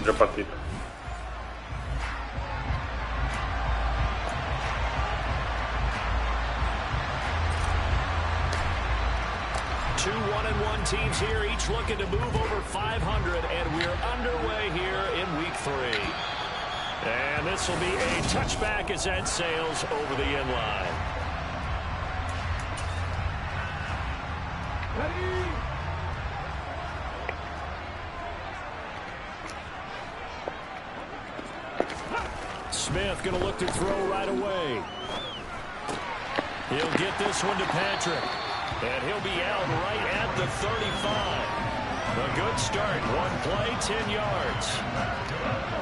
Già partito. 2 1-1 teams here, each looking to move over 500, and we're underway here in week 3. And this will be a touchback as that sails over the end line. Ready? Smith going to look to throw right away. He'll get this one to Patrick. And he'll be out right at the 35. A good start. One play, 10 yards.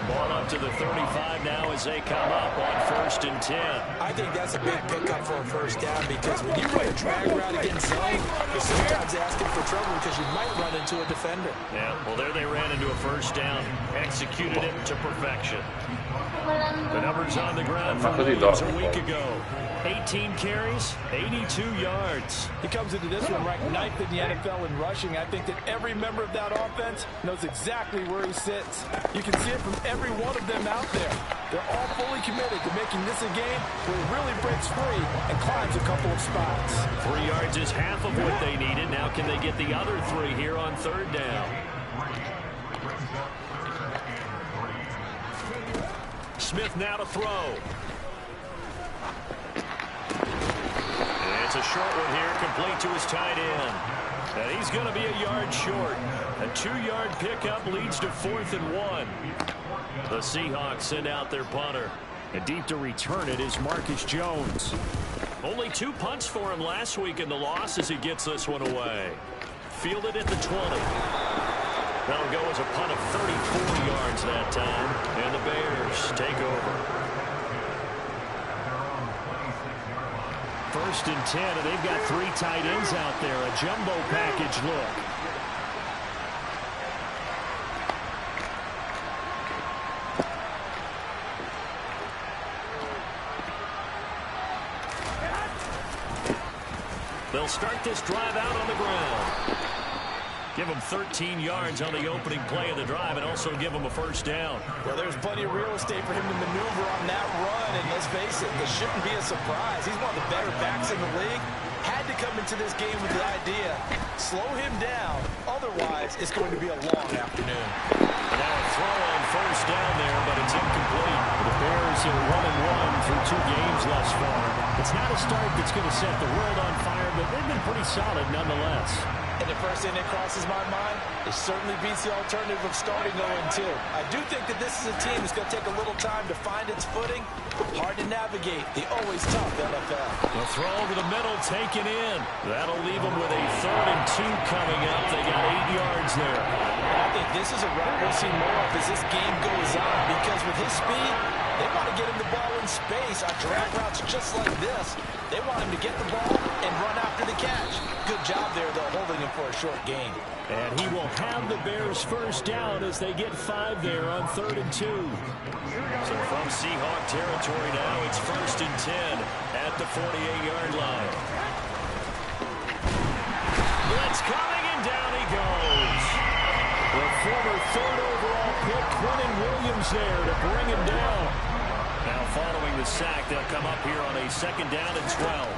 Ball up to the 35 now as they come up on 1st and 10. I think that's a big pickup for a first down because when you run a drag route against zone, you're sometimes asking for trouble because you might run into a defender. Yeah, well, there they ran into a first down. Executed it to perfection. The numbers on the ground for Williams a week ago. 18 carries, 82 yards. He comes into this one ranked 9th in the NFL in rushing. I think that every member of that offense knows exactly where he sits. You can see it from every one of them out there. They're all fully committed to making this a game where he really breaks free and climbs a couple of spots. 3 yards is half of what they needed. Now can they get the other 3 here on 3rd down? Smith now to throw. It's a short one here, complete to his tight end. And he's going to be a yard short. A 2-yard pickup leads to 4th and 1. The Seahawks send out their punter. And deep to return it is Marcus Jones. Only 2 punts for him last week in the loss as he gets this one away. Fielded at the 20. That'll go as a punt of 34 yards that time. And the Bears take over. 1st and 10, and they've got 3 tight ends out there. A jumbo package look. They'll start this drive out on the ground. Give him 13 yards on the opening play of the drive and also give him a 1st down. Well, there's plenty of real estate for him to maneuver on that run, and let's face it, this shouldn't be a surprise. He's one of the better backs in the league. Had to come into this game with the idea, slow him down, otherwise it's going to be a long afternoon. Now a throw on 1st down there, but it's incomplete. The Bears are 1-1 through 2 games thus far. It's not a start that's going to set the world on fire, but they've been pretty solid nonetheless. And the first thing that crosses my mind, it certainly beats the alternative of starting 0-2. I do think that this is a team that's going to take a little time to find its footing. Hard to navigate the always tough NFL. The throw over the middle taken in. That'll leave them with a 3rd and 2 coming up. They got 8 yards there. And I think this is a route we'll see more of as this game goes on because with his speed, they want to get him the ball in space on drag routes just like this. They want him to get the ball and run after the catch. Good job there, though, holding him for a short gain. And he will have the Bears 1st down as they get 5 there on 3rd and 2. So from Seahawk territory now, it's 1st and 10 at the 48-yard line. Blitz coming, and down he goes. The former 3rd overall pick, Quentin Williams there to bring him down. Now following the sack, they'll come up here on a 2nd down and 12.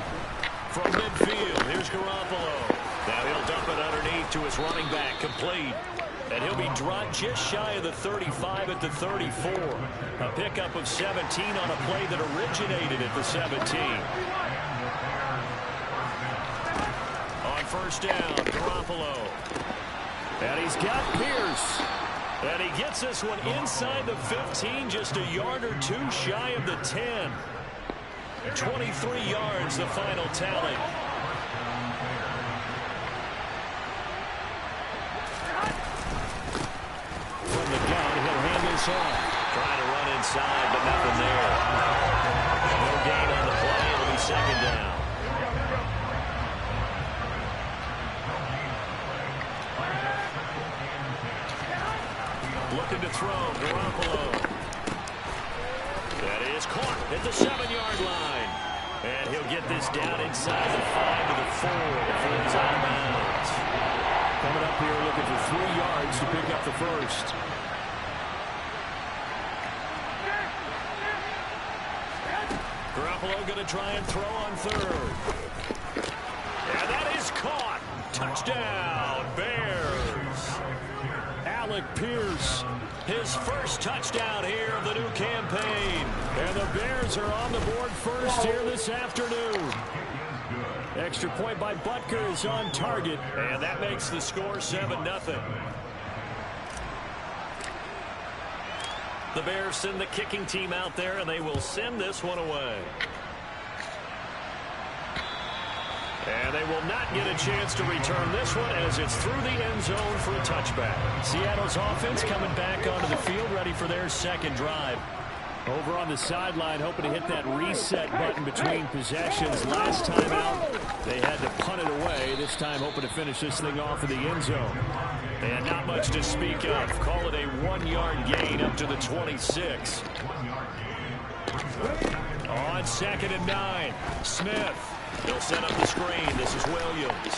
From midfield, here's Garoppolo. Now he'll dump it underneath to his running back, complete. And he'll be dropped just shy of the 35 at the 34. A pickup of 17 on a play that originated at the 17. On 1st down, Garoppolo. And he's got Pierce. And he gets this one inside the 15, just a yard or 2 shy of the 10. 23 yards, the final tally. From the gun, he'll hand this off. Trying to run inside, but nothing there. No gain on the play. It'll be 2nd down. Looking to throw, Garoppolo. That is caught at the 7-yard line. And he'll get this down inside the 5 to the 4 before he's out of bounds. here looking for 3 yards to pick up the first. Garoppolo going to try and throw on third. And that is caught. Touchdown, Bears. Alec Pierce, his first touchdown here of the new campaign. And the Bears are on the board first here this afternoon. Extra point by Butker is on target. And that makes the score 7-0. The Bears send the kicking team out there, and they will send this one away. And they will not get a chance to return this one as it's through the end zone for a touchback. Seattle's offense coming back onto the field, ready for their second drive. Over on the sideline, hoping to hit that reset button between possessions. Last time out, they had to punt it away. This time, hoping to finish this thing off in the end zone. And not much to speak of. Call it a 1-yard gain up to the 26. On 2nd and 9, Smith. He'll set up the screen. This is Williams.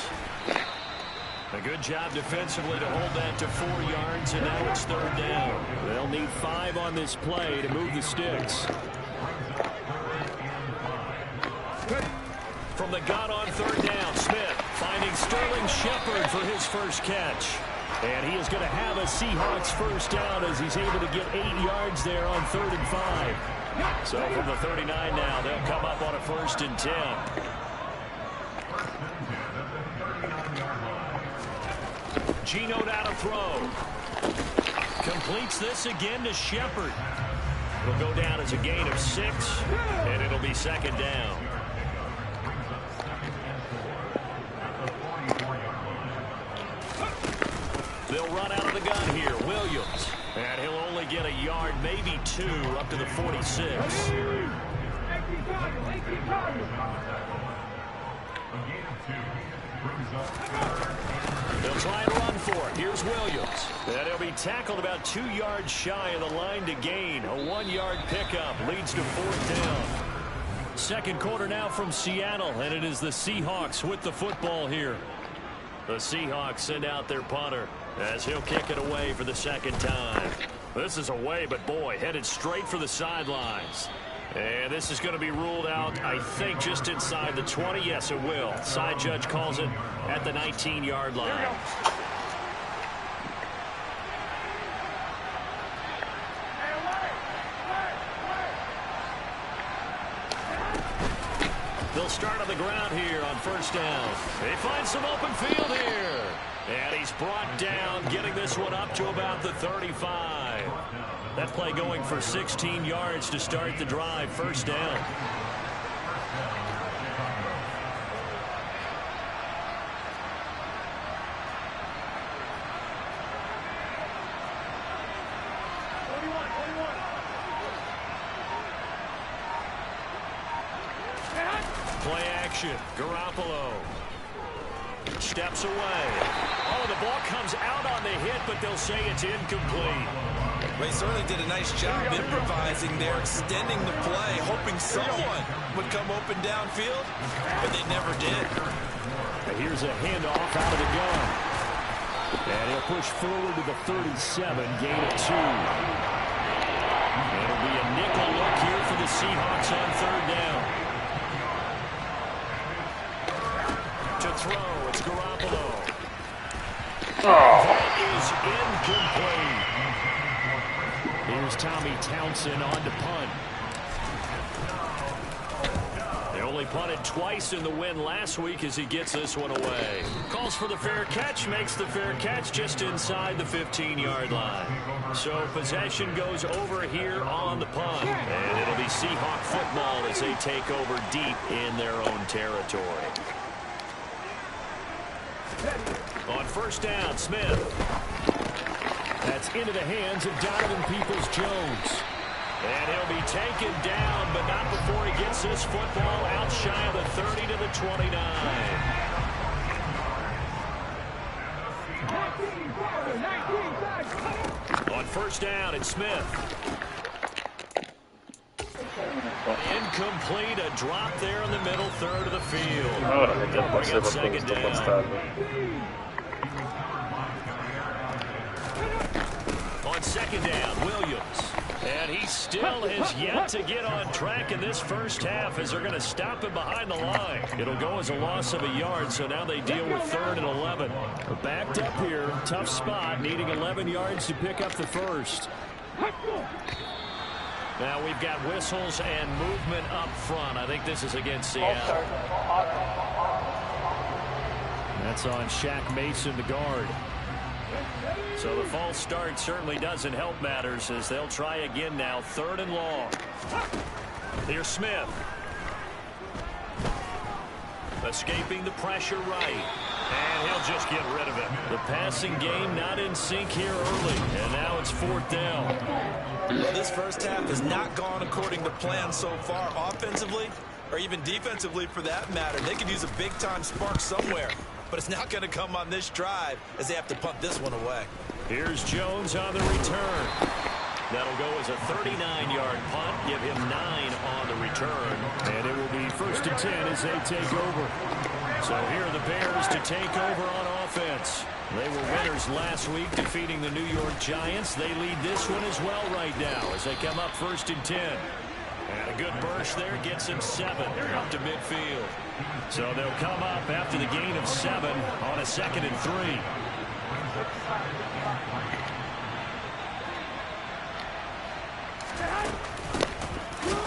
A good job defensively to hold that to 4 yards, and now it's 3rd down. They'll need 5 on this play to move the sticks. From the gun on 3rd down, Smith finding Sterling Shepard for his first catch. And he is going to have a Seahawks first down as he's able to get 8 yards there on 3rd and 5. So from the 39 now, they'll come up on a 1st and 10. Geno down to throw. Completes this again to Shepard. It'll go down as a gain of 6, and it'll be 2nd down. They'll run out of the gun here. Williams. And he'll only get a yard, maybe 2, up to the 46. They'll try and run for it. Here's Williams. And he'll be tackled about 2 yards shy of the line to gain. A 1-yard pickup leads to 4th down. Second quarter now from Seattle, and it is the Seahawks with the football here. The Seahawks send out their punter as he'll kick it away for the 2nd time. This is away, but boy, headed straight for the sidelines. And this is going to be ruled out, I think, just inside the 20. Yes, it will. Side judge calls it at the 19-yard line. They'll start on the ground here on 1st down. They find some open field here. And he's brought down, getting this one up to about the 35. That play going for 16 yards to start the drive. 1st down. Play action. Garoppolo steps away. Oh, the ball comes out on the hit, but they'll say it's incomplete. They certainly did a nice job improvising there, extending the play, hoping someone would come open downfield, but they never did. And here's a handoff out of the gun. And he'll push forward to the 37, gain of 2. It'll be a nickel look here for the Seahawks on 3rd down. To throw, it's Garoppolo. That is incomplete. Here's Tommy Townsend on to punt. They only punted twice in the win last week as he gets this one away. Calls for the fair catch, makes the fair catch just inside the 15-yard line. So possession goes over here on the punt. And it'll be Seahawk football as they take over deep in their own territory. On 1st down, Smith. That's into the hands of Donovan Peoples-Jones. And he'll be taken down, but not before he gets this football out shy of the 30 to the 29. On 1st down, it's Smith. Incomplete, a drop there in the middle third of the field. Ora, vediamo se va 2nd down. second down, Williams. And he still has yet to get on track in this first half as they're going to stop him behind the line. It'll go as a loss of a yard, so now they deal with 3rd and 11. Backed up here, tough spot, needing 11 yards to pick up the first. Now we've got whistles and movement up front. I think this is against Seattle. That's on Shaq Mason, the guard. So the false start certainly doesn't help matters as they'll try again now. 3rd and long. Here's Smith. Escaping the pressure right. And he'll just get rid of it. The passing game not in sync here early. And now it's 4th down. Well, this first half has not gone according to plan so far offensively or even defensively for that matter. They could use a big-time spark somewhere. But it's not going to come on this drive as they have to punt this one away. Here's Jones on the return. That'll go as a 39-yard punt. Give him 9 on the return. And it will be 1st and 10 as they take over. So here are the Bears to take over on offense. They were winners last week defeating the New York Giants. They lead this one as well right now as they come up 1st and 10. And a good burst there gets him 7 up to midfield. So they'll come up after the gain of 7 on a 2nd and 3.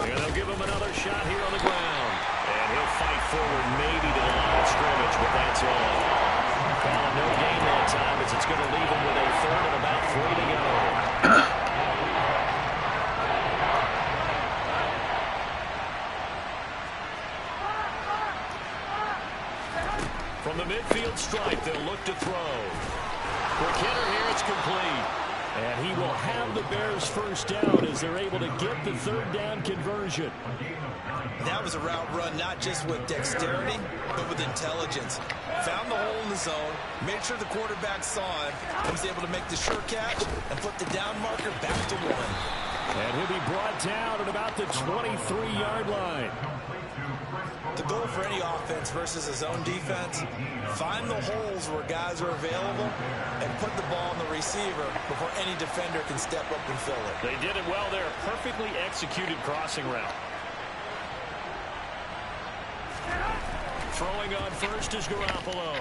And they'll give him another shot here on the ground. And he'll fight forward maybe to the line of scrimmage, but that's all. Calling no gain that time as it's going to leave him with a 3rd and about 3 to go. From the midfield stripe, they'll look to throw. Quick hitter here, it's complete. And he will have the Bears first down as they're able to get the 3rd down conversion. That was a route run not just with dexterity, but with intelligence. Found the hole in the zone, made sure the quarterback saw him, and was able to make the sure catch and put the down marker back to 1. And he'll be brought down at about the 23-yard line. The goal for any offense versus a zone defense, find the holes where guys are available and put the ball on the receiver before any defender can step up and fill it. They did it well there. Perfectly executed crossing route. Throwing on first is Garoppolo.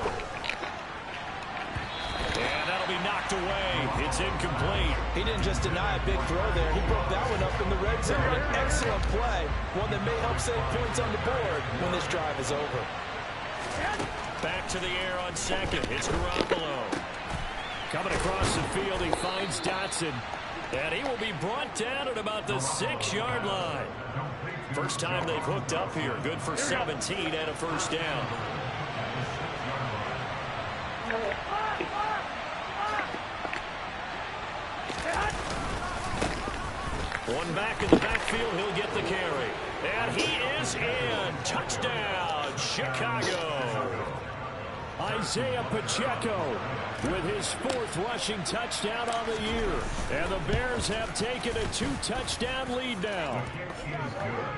And that'll be knocked away. It's incomplete. He didn't just deny a big throw there. He broke that one up in the red zone. An excellent play. One that may help save points on the board when this drive is over. Back to the air on 2nd. It's Garoppolo. Coming across the field, he finds Dotson. And he will be brought down at about the 6-yard line. First time they've hooked up here. Good for 17 and a first down. One back in the backfield, he'll get the carry. And he is in. Touchdown, Chicago. Isaiah Pacheco with his 4th rushing touchdown on the year. And the Bears have taken a 2-touchdown lead now.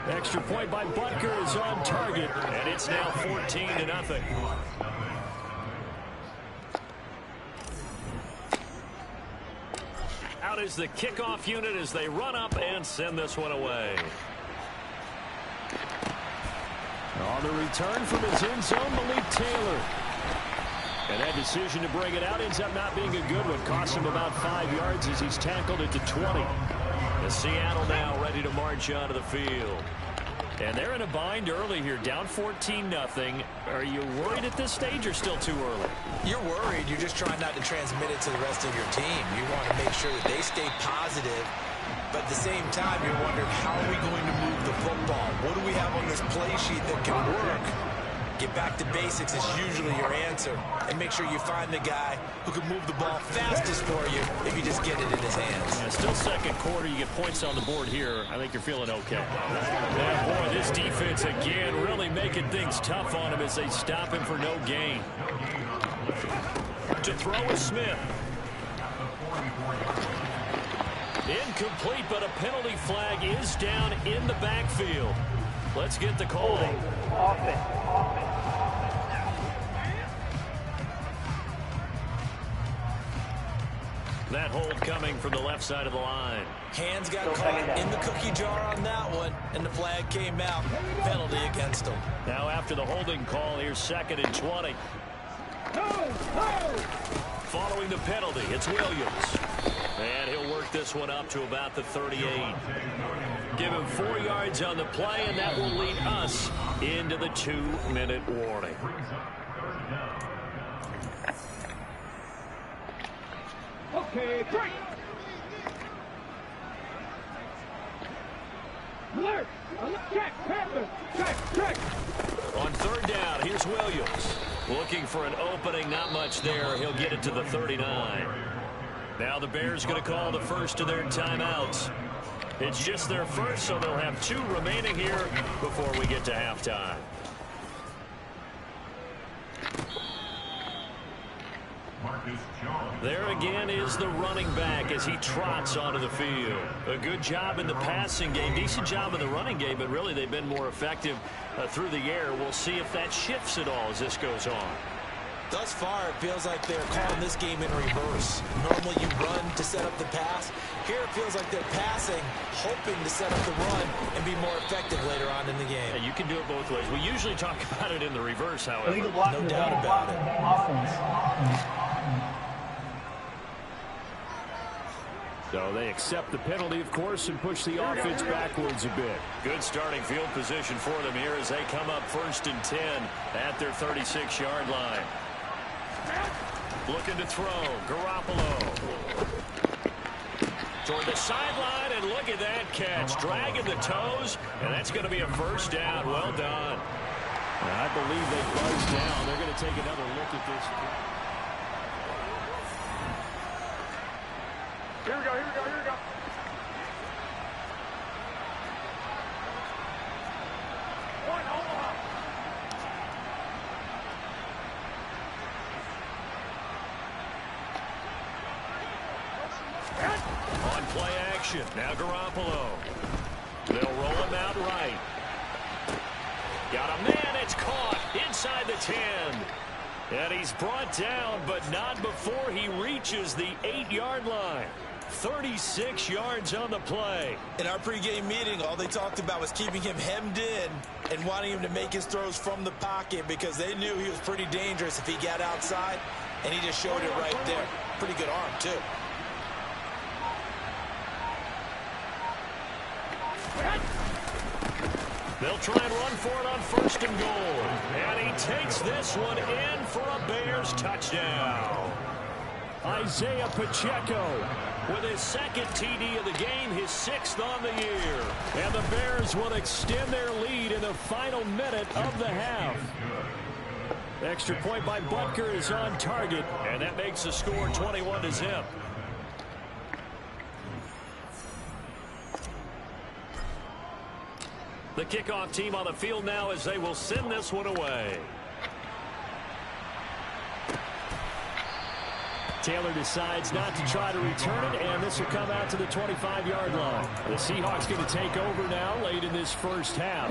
Extra point by Butker is on target. And it's now 14-0. Out is the kickoff unit as they run up and send this one away. On the return from his end zone, Malik Taylor. And that decision to bring it out ends up not being a good one. Cost him about 5 yards as he's tackled it to 20. The Seattle now ready to march onto the field. And they're in a bind early here, down 14-0. Are you worried at this stage or still too early? You're worried. You're just trying not to transmit it to the rest of your team. You want to make sure that they stay positive. But at the same time, you're wondering, how are we going to move the football? What do we have on this play sheet that can work? Get back to basics is usually your answer. And make sure you find the guy who can move the ball fastest for you if you just get it in his hands. Yeah, still second quarter. You get points on the board here. I think you're feeling okay. Yeah, boy, this defense again really making things tough on him as they stop him for no gain. To throw is Smith. Incomplete, but a penalty flag is down in the backfield. Let's get the call. That hold coming from the left side of the line. Hands got caught in the cookie jar on that one, and the flag came out. Penalty against him. Now after the holding call, here's 2nd and 20. Following the penalty, it's Williams. And he'll work this one up to about the 38. Give him 4 yards on the play, and that will lead us into the 2-minute warning. Okay, break. Alert! Check, Panther! Check! On 3rd down, here's Williams. Looking for an opening, not much there. He'll get it to the 39. Now the Bears going to call the first of their timeouts. It's just their first, so they'll have 2 remaining here before we get to halftime. There again is the running back as he trots onto the field. A good job in the passing game, decent job in the running game, but really they've been more effective through the air. We'll see if that shifts at all as this goes on. Thus far, it feels like they're calling this game in reverse. Normally you run to set up the pass. Here it feels like they're passing, hoping to set up the run and be more effective later on in the game. Yeah, you can do it both ways. We usually talk about it in the reverse, however. No doubt about it. So they accept the penalty, of course, and push the offense backwards a bit. Good starting field position for them here as they come up 1st and 10 at their 36-yard line. Looking to throw. Garoppolo. Toward the sideline, and look at that catch. Dragging the toes, and that's going to be a 1st down. Well done. I believe they buzzed down. They're going to take another look at this. Here we go. One, Omaha. On play action. Now Garoppolo. They'll roll him out right. Got a man. It's caught inside the 10. And he's brought down, but not before he reaches the 8-yard line. 36 yards on the play. In our pregame meeting, all they talked about was keeping him hemmed in and wanting him to make his throws from the pocket because they knew he was pretty dangerous if he got outside, and he just showed it right there. Pretty good arm, too. They'll try and run for it on 1st and goal. And he takes this one in for a Bears touchdown. Isaiah Pacheco with his 2nd TD of the game, his 6th on the year. And the Bears will extend their lead in the final minute of the half. Extra point by Butker is on target, and that makes the score 21-0. The kickoff team on the field now as they will send this one away. Taylor decides not to try to return it, and this will come out to the 25-yard line. The Seahawks going to take over now late in this first half.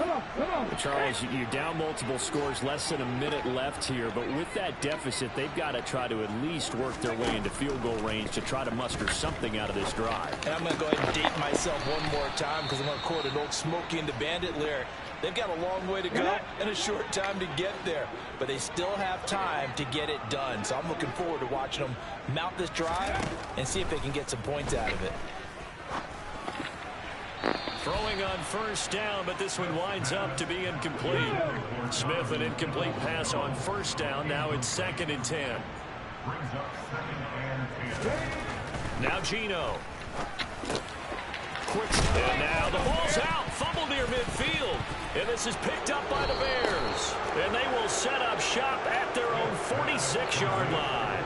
Charles, you're down multiple scores, less than a minute left here, but with that deficit, they've got to try to at least work their way into field goal range to try to muster something out of this drive. And I'm going to go ahead and date myself one more time because I'm going to quote an old Smokey and the Bandit lyric. They've got a long way to go and a short time to get there, but they still have time to get it done. So I'm looking forward to watching them mount this drive and see if they can get some points out of it. Throwing on 1st down, but this one winds up to be incomplete. Smith, an incomplete pass on 1st down. Now it's 2nd and 10. Now Gino. Quick, and now the ball's out. Fumble near midfield. And this is picked up by the Bears. And they will set up shop at their own 46-yard line.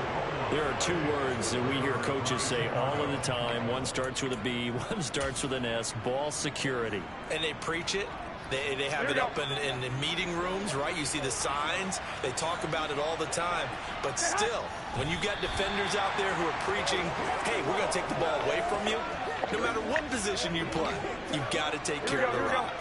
There are 2 words that we hear coaches say all of the time. One starts with a B, one starts with an S. Ball security. And they preach it. They have it up in the meeting rooms, right? You see the signs. They talk about it all the time. But still, when you got defenders out there who are preaching, hey, we're going to take the ball away from you, no matter what position you play, you've got to take care of the rock.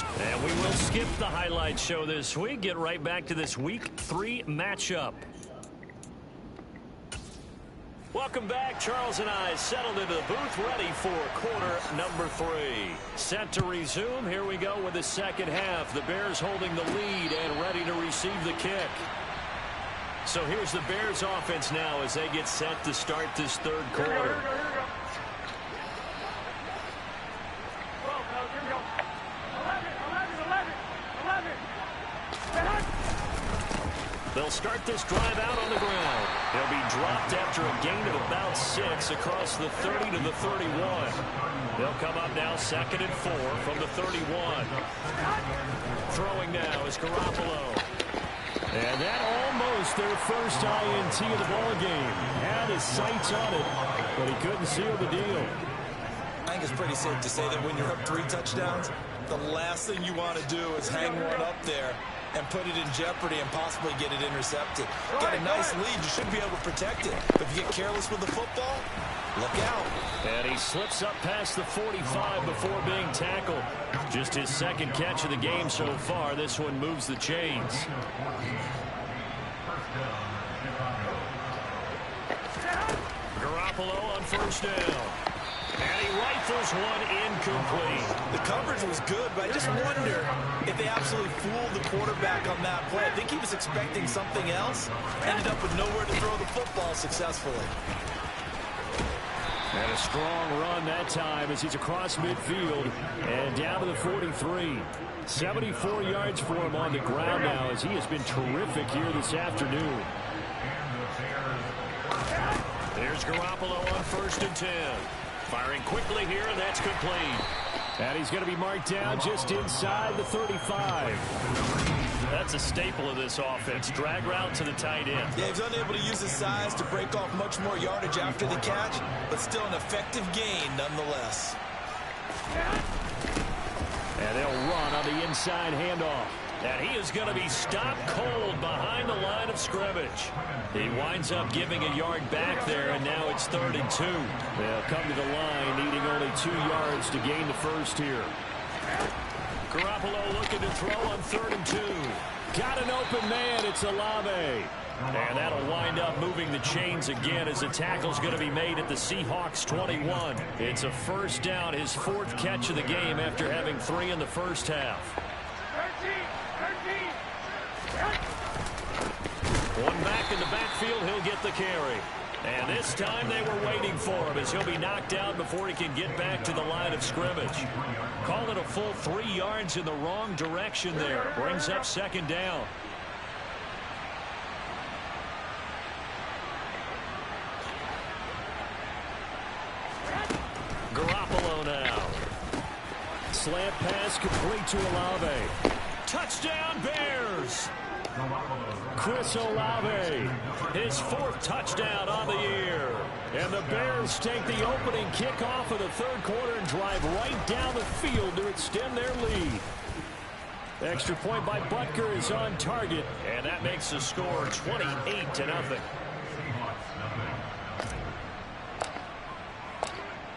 And we will skip the highlight show this week. Get right back to this Week 3 matchup. Welcome back. Charles and I settled into the booth, ready for quarter number 3. Set to resume. Here we go with the second half. The Bears holding the lead and ready to receive the kick. So here's the Bears offense now as they get set to start this third quarter. They'll start this drive out on the ground. They'll be dropped after a gain of about 6 across the 30 to the 31. They'll come up now 2nd and 4 from the 31. Throwing now is Garoppolo. And that almost their first INT of the ball game. Had his sights on it, but he couldn't seal the deal. I think it's pretty safe to say that when you're up 3 touchdowns, the last thing you want to do is hang one up there and put it in jeopardy and possibly get it intercepted. Got a nice lead. You should be able to protect it. But if you get careless with the football, look out. And he slips up past the 45 before being tackled. Just his second catch of the game so far. This one moves the chains. Garoppolo on first down. And he rifles one incomplete. The coverage was good, but I just wonder if they absolutely fooled the quarterback on that play. I think he was expecting something else. Ended up with nowhere to throw the football successfully. And a strong run that time as he's across midfield and down to the 43. 74 yards for him on the ground now as he has been terrific here this afternoon. There's Garoppolo on 1st and 10. Firing quickly here, and that's complete. And he's going to be marked down just inside the 35. That's a staple of this offense. Drag route to the tight end. Yeah, he's unable to use his size to break off much more yardage after the catch, but still an effective gain nonetheless. And they'll run on the inside handoff. And he is going to be stopped cold behind the line of scrimmage. He winds up giving a yard back there, and now it's 3rd and 2. They'll come to the line, needing only 2 yards to gain the first here. Garoppolo looking to throw on 3rd and 2. Got an open man. It's Olave. And that'll wind up moving the chains again as the tackle's going to be made at the Seahawks 21. It's a first down, his 4th catch of the game after having 3 in the first half. One back in the backfield, he'll get the carry. And this time they were waiting for him as he'll be knocked out before he can get back to the line of scrimmage. Call it a full 3 yards in the wrong direction there. Brings up 2nd down. Garoppolo now. Slant pass complete to Olave. Touchdown Bears! Chris Olave, his 4th touchdown on the year. And the Bears take the opening kickoff of the 3rd quarter and drive right down the field to extend their lead. Extra point by Butker is on target, and that makes the score 28-0.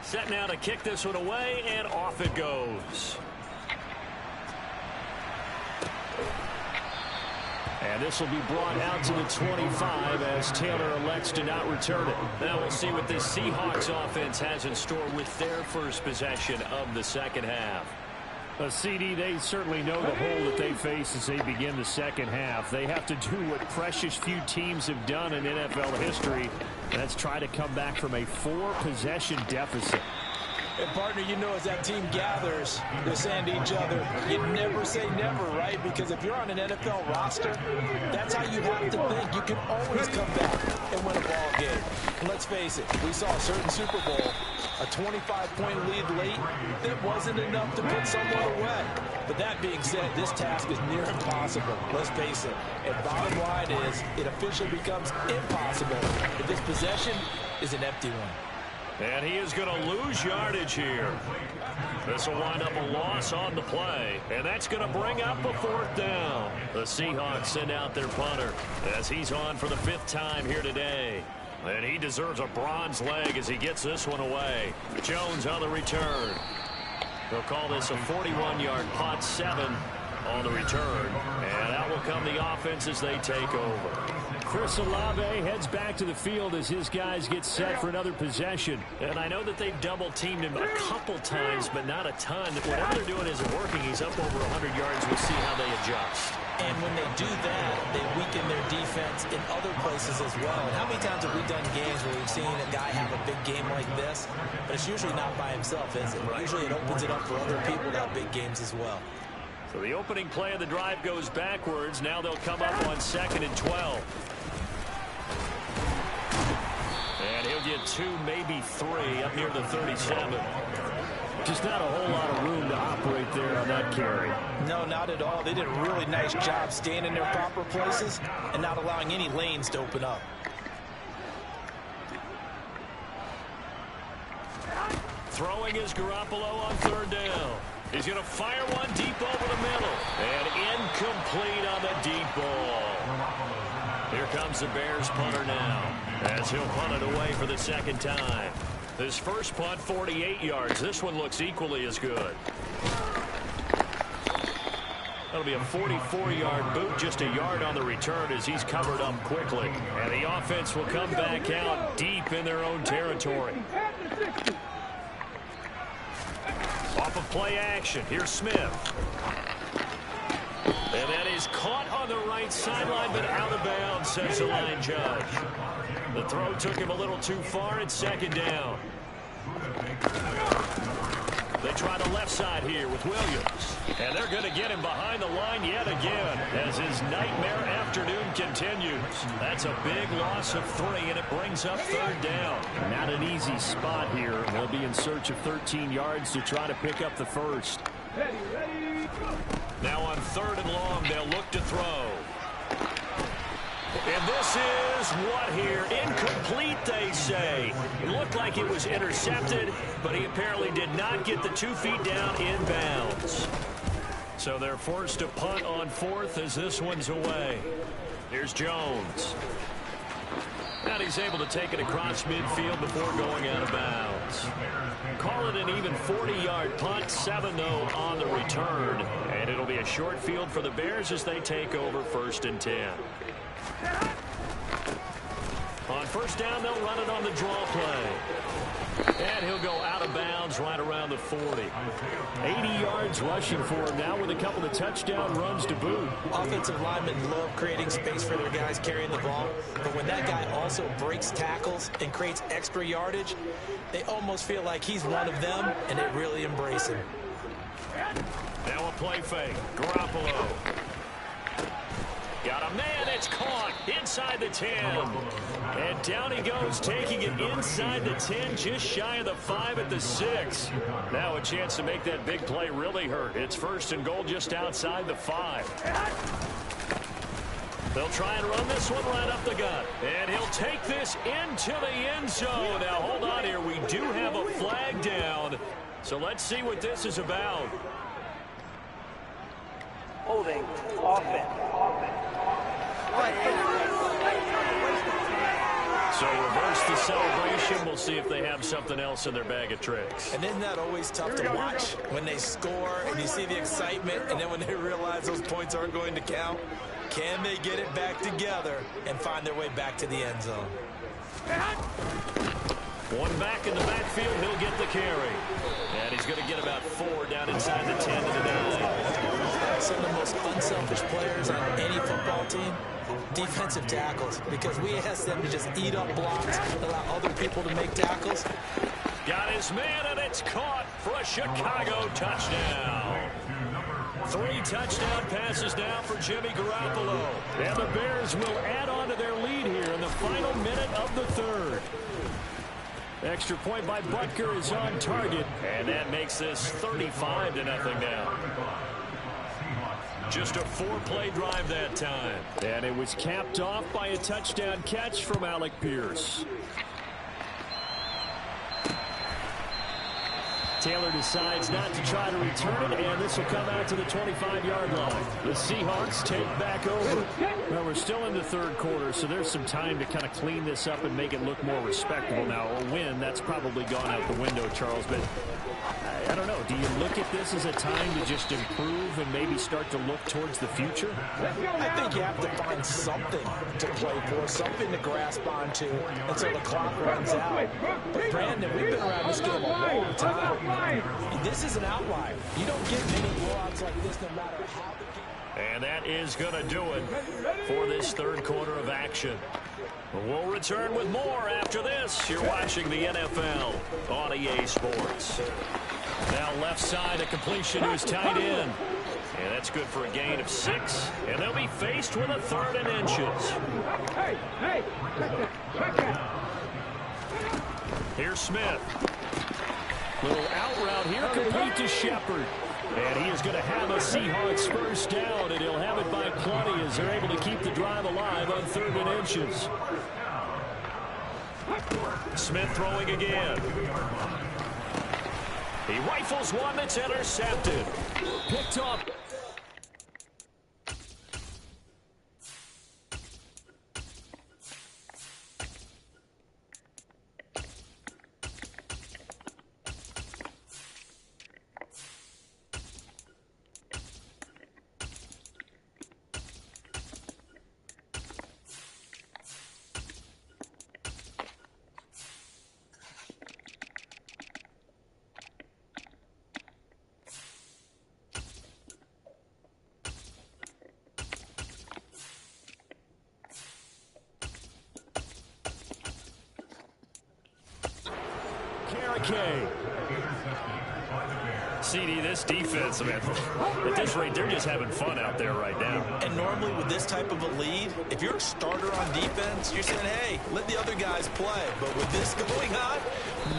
Set now to kick this one away, and off it goes. And this will be brought out to the 25 as Taylor elects to not return it. Now we'll see what this Seahawks offense has in store with their first possession of the second half. CD, they certainly know the hole that they face as they begin the second half. They have to do what precious few teams have done in NFL history. That's try to come back from a 4-possession deficit. And, partner, you know, as that team gathers, they're saying to each other, you never say never, right? Because if you're on an NFL roster, that's how you have to think. You can always come back and win a ball game. And let's face it, we saw a certain Super Bowl, a 25-point lead late, that wasn't enough to put someone away. But that being said, this task is near impossible. Let's face it. And bottom line is, it officially becomes impossible if this possession is an empty one. And he is going to lose yardage here. This will wind up a loss on the play. And that's going to bring up a 4th down. The Seahawks send out their punter as he's on for the 5th time here today. And he deserves a bronze leg as he gets this one away. Jones on the return. They'll call this a 41-yard punt, 7 on the return. And out will come the offense as they take over. Chris Olave heads back to the field as his guys get set for another possession. And I know that they've double-teamed him a couple times, but not a ton. Whatever they're doing isn't working. He's up over 100 yards. We'll see how they adjust. And when they do that, they weaken their defense in other places as well. And how many times have we done games where we've seen a guy have a big game like this? But it's usually not by himself, is it? Usually it opens it up for other people to have big games as well. So the opening play of the drive goes backwards. Now they'll come up on 2nd and 12. And he'll get 2, maybe 3 up near the 37. Just not a whole lot of room to operate there on that carry. No, not at all. They did a really nice job staying in their proper places and not allowing any lanes to open up. Throwing is Garoppolo on 3rd down. He's going to fire one deep over the middle. And incomplete on the deep ball. Here comes the Bears punter now, as he'll punt it away for the 2nd time. His first punt, 48 yards. This one looks equally as good. That'll be a 44-yard boot, just a yard on the return as he's covered up quickly. And the offense will come back out deep in their own territory. Off of play action, here's Smith. And that is caught on the right sideline, but out of bounds, says the line judge. The throw took him a little too far. It's 2nd down. They try the left side here with Williams. And they're going to get him behind the line yet again as his nightmare afternoon continues. That's a big loss of 3, and it brings up 3rd down. Not an easy spot here. They'll be in search of 13 yards to try to pick up the first. Now on 3rd and long, they'll look to throw. And this is what here? Incomplete, they say. It looked like it was intercepted, but he apparently did not get the 2 feet down in bounds. So they're forced to punt on 4th as this one's away. Here's Jones. And he's able to take it across midfield before going out of bounds. Call it an even 40-yard punt, 7-0 on the return. And it'll be a short field for the Bears as they take over 1st and 10. On 1st down, they'll run it on the draw play. And he'll go out of bounds right around the 40. 80 yards rushing for him now with a couple of touchdown runs to boot. Offensive linemen love creating space for their guys carrying the ball. But when that guy also breaks tackles and creates extra yardage, they almost feel like he's one of them, and they really embrace him. Now a play fake. Garoppolo. Got a man, it's caught inside the 10. And down he goes, taking it inside the 10, just shy of the 5 at the 6. Now a chance to make that big play really hurt. It's 1st and goal just outside the 5. They'll try and run this one right up the gut. And he'll take this into the end zone. Now hold on here, we do have a flag down. So let's see what this is about. Holding offense. So reverse the celebration. We'll see if they have something else in their bag of tricks. And isn't that always tough to watch when they score and you see the excitement, and then when they realize those points aren't going to count? Can they get it back together and find their way back to the end zone? One back in the backfield, he'll get the carry. And he's going to get about 4 down inside the 10 to the 9. Some of the most unselfish players on any football team, defensive tackles, because we ask them to just eat up blocks, allow other people to make tackles. Got his man, and it's caught for a Chicago touchdown. 3 touchdown passes now for Jimmy Garoppolo. And the Bears will add on to their lead here in the final minute of the 3rd. Extra point by Butker is on target. And that makes this 35-0 now. Just a 4-play drive that time. And it was capped off by a touchdown catch from Alec Pierce. Taylor decides not to try to return it, and this will come out to the 25-yard line. The Seahawks take back over. Well, we're still in the 3rd quarter, so there's some time to kind of clean this up and make it look more respectable. Now, a win, that's probably gone out the window, Charles, but I don't know. Do you look at this as a time to just improve and maybe start to look towards the future? I think you have to find something to play for, something to grasp onto until the clock runs out. But Brandon, we've been around this game a long time. This is an outlier. You don't get many blowouts like this no matter how the game... And that is going to do it for this third quarter of action. We'll return with more after this. You're watching the NFL on EA Sports. Now left side, a completion to his tight end. And that's good for a gain of 6. And they'll be faced with a 3rd and inches. Hey, check that. Here's Smith. Little out route here, complete to Shepard. And he is going to have a Seahawks first down, and he'll have it by plenty as they're able to keep the drive alive on 3rd and inches. Smith throwing again. He rifles one that's intercepted. Picked up. CD, this defense, man, at this rate, they're just having fun out there right now. And normally with this type of a lead, if you're a starter on defense, you're saying, hey, let the other guys play. But with this going on,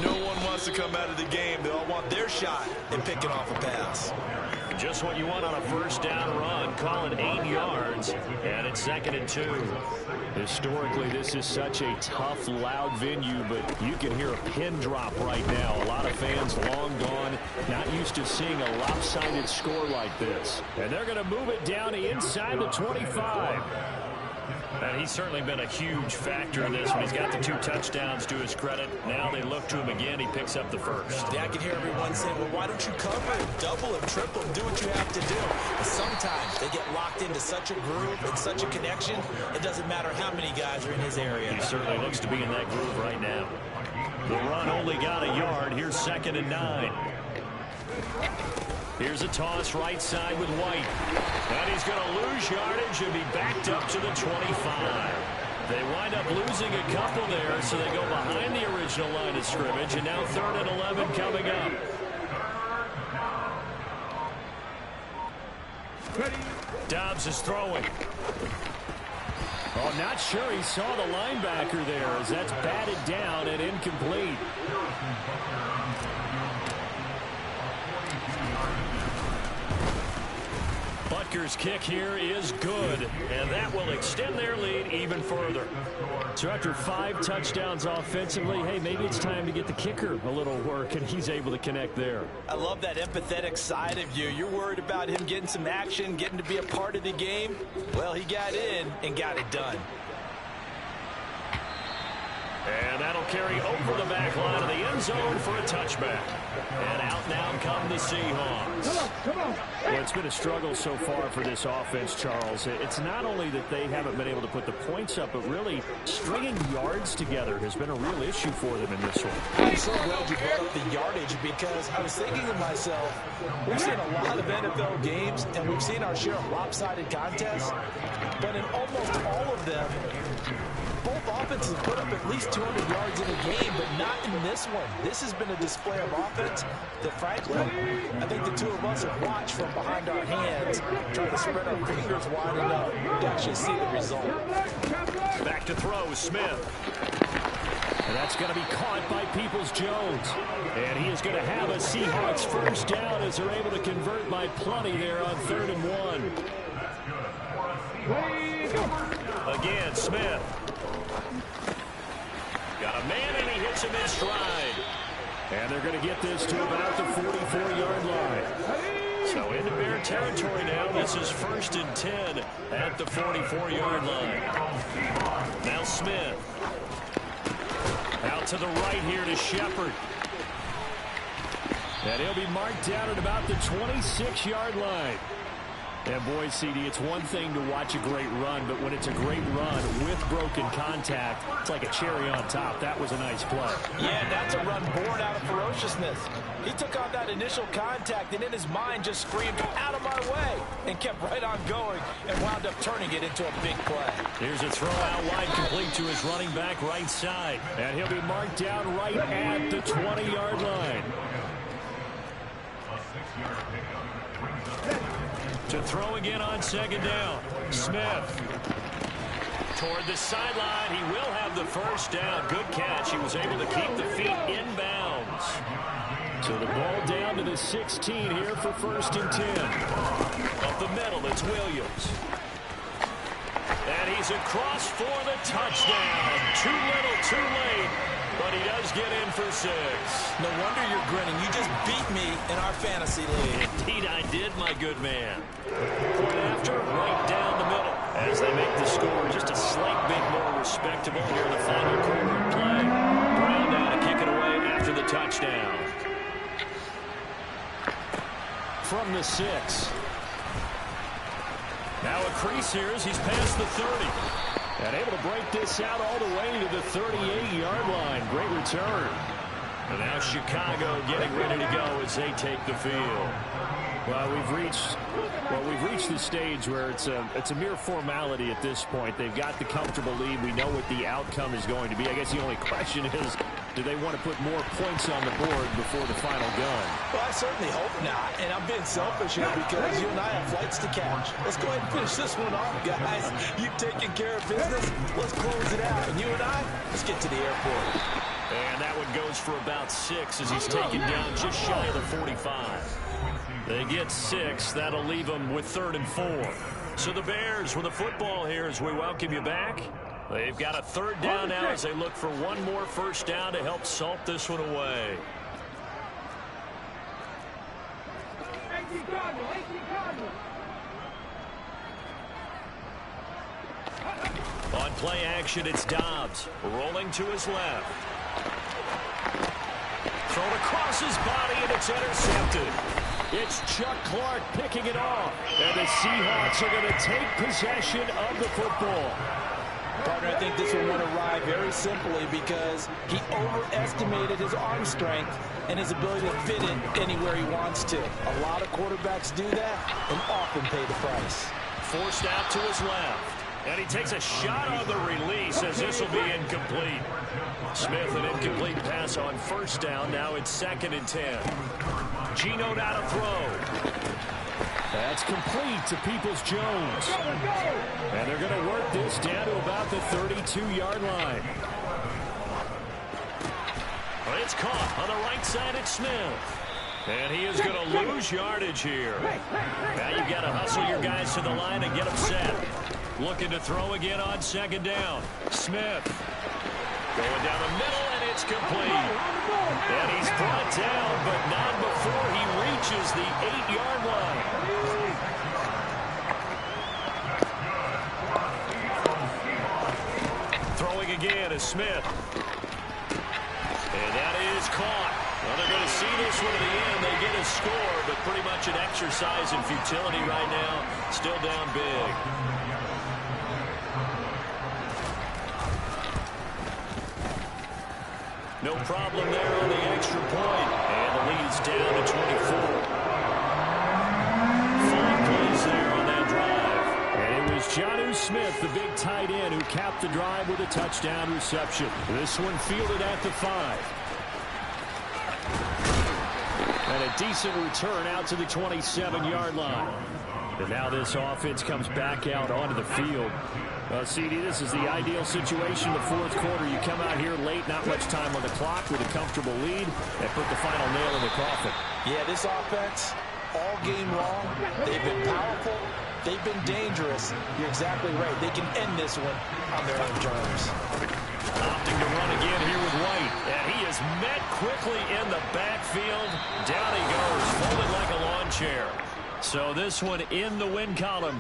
no one wants to come out of the game. They all want their shot in picking off a pass. Just what you want on a first down run. Call it 8 yards, and it's 2nd and 2. Historically, this is such a tough, loud venue, but you can hear a pin drop right now. A lot of fans long gone, not used to seeing a lopsided score like this. And they're going to move it down to inside the 25. And he's certainly been a huge factor in this when he's got the 2 touchdowns to his credit. Now they look to him again. He picks up the first. Yeah, I can hear everyone saying, well, why don't you cover him, double him, triple him, do what you have to do. But sometimes they get locked into such a groove and such a connection, it doesn't matter how many guys are in his area. He certainly looks to be in that groove right now. The run only got a yard. Here's 2nd and 9. Here's a toss right side with White. And he's going to lose yardage and be backed up to the 25. They wind up losing a couple there, so they go behind the original line of scrimmage. And now 3rd and 11 coming up. Dobbs is throwing. Oh, not sure he saw the linebacker there as that's batted down and incomplete. Butker's kick here is good, and that will extend their lead even further. So after 5 touchdowns offensively, hey, maybe it's time to get the kicker a little work, and he's able to connect there. I love that empathetic side of you. You're worried about him getting some action, getting to be a part of the game. Well, he got in and got it done. And that'll carry over the back line of the end zone for a touchback. And out now come the Seahawks. Come on. Well, it's been a struggle so far for this offense, Charles. It's not only that they haven't been able to put the points up, but really stringing yards together has been a real issue for them in this one. I'm so glad you brought up the yardage because I was thinking to myself, we've seen a lot of NFL games and we've seen our share of lopsided contests, but in almost all of them, both offenses put up at least 200 yards in a game, but not in this one. This has been a display of offense that, frankly, I think the 2 of us have watched from behind our hands, trying to spread our fingers wide enough to actually see the result. Back to throw, Smith. And that's going to be caught by Peoples-Jones. And he is going to have a Seahawks first down as they're able to convert by plenty there on 3rd and 1. Again, Smith. Got a man, and he hits him in stride. And they're going to get this to about the 44-yard line. So into Bear territory now. This is 1st and 10 at the 44-yard line. Now Smith. Out to the right here to Shepard. And he'll be marked down at about the 26-yard line. And boy, CD, it's one thing to watch a great run, but when it's a great run with broken contact, it's like a cherry on top. That was a nice play. Yeah, that's a run born out of ferociousness. He took on that initial contact and in his mind just screamed, out of my way, and kept right on going and wound up turning it into a big play. Here's a throw out wide, complete to his running back right side. And he'll be marked down right at the 20-yard line. To throw again on second down. Smith toward the sideline. He will have the first down. Good catch. He was able to keep the feet inbounds. So the ball down to the 16 here for 1st and 10. Up the middle, it's Williams. And he's across for the touchdown. Too little, too late. But he does get in for 6. No wonder you're grinning. You just beat me in our fantasy league. Indeed, I did, my good man. Point after, right down the middle. As they make the score just a slight bit more respectable here in the final quarter of play. Brown down to kick it away after the touchdown. From the 6. Now a crease here as he's past the 30. And able to break this out all the way to the 38-yard line. Great return. And now Chicago getting ready to go as they take the field. Well, we've reached the stage where it's a mere formality at this point. They've got the comfortable lead. We know what the outcome is going to be. I guess the only question is, do they want to put more points on the board before the final gun? Well, I certainly hope not. And I'm being selfish here because you and I have flights to catch. Let's go ahead and finish this one off, guys. You've taken care of business. Let's close it out. And you and I, let's get to the airport. And that one goes for about 6 as he's taken down just shy of the 45. They get 6. That'll leave them with 3rd and 4. So the Bears with the football here as we welcome you back. They've got a 3rd down now as they look for one more first down to help salt this one away. On play action, it's Dobbs rolling to his left. Thrown across his body, and it's intercepted. It's Chuck Clark picking it off. And the Seahawks are going to take possession of the football. Partner, I think this one went awry very simply because he overestimated his arm strength and his ability to fit it anywhere he wants to. A lot of quarterbacks do that and often pay the price. Forced out to his left. And he takes a shot on the release as this will be incomplete. Smith, an incomplete pass on first down. Now it's 2nd and 10. Geno now to throw. That's complete to Peoples-Jones. And they're going to work this down to about the 32-yard line. But it's caught on the right side at Smith. And he is going to lose yardage here. Now you've got to hustle your guys to the line and get them set. Looking to throw again on 2nd down. Smith going down the middle, and it's complete. And he's brought down, but not before he reaches the 8-yard line. Throwing again is Smith. And that is caught. Well, they're going to see this one to the end. They get a score, but pretty much an exercise in futility right now. Still down big. No problem there on the extra point. And the lead's down to 24. 5 plays there on that drive. And it was Jonnu Smith, the big tight end, who capped the drive with a touchdown reception. This one fielded at the 5. And a decent return out to the 27-yard line. And now this offense comes back out onto the field. CD, this is the ideal situation in the 4th quarter. You come out here late, not much time on the clock with a comfortable lead, and put the final nail in the coffin. Yeah, this offense, all game long, they've been powerful, they've been dangerous. You're exactly right. They can end this one on their own terms. Opting to run again here with White. And he is met quickly in the backfield. Down he goes, folded like a lawn chair. So this one in the win column.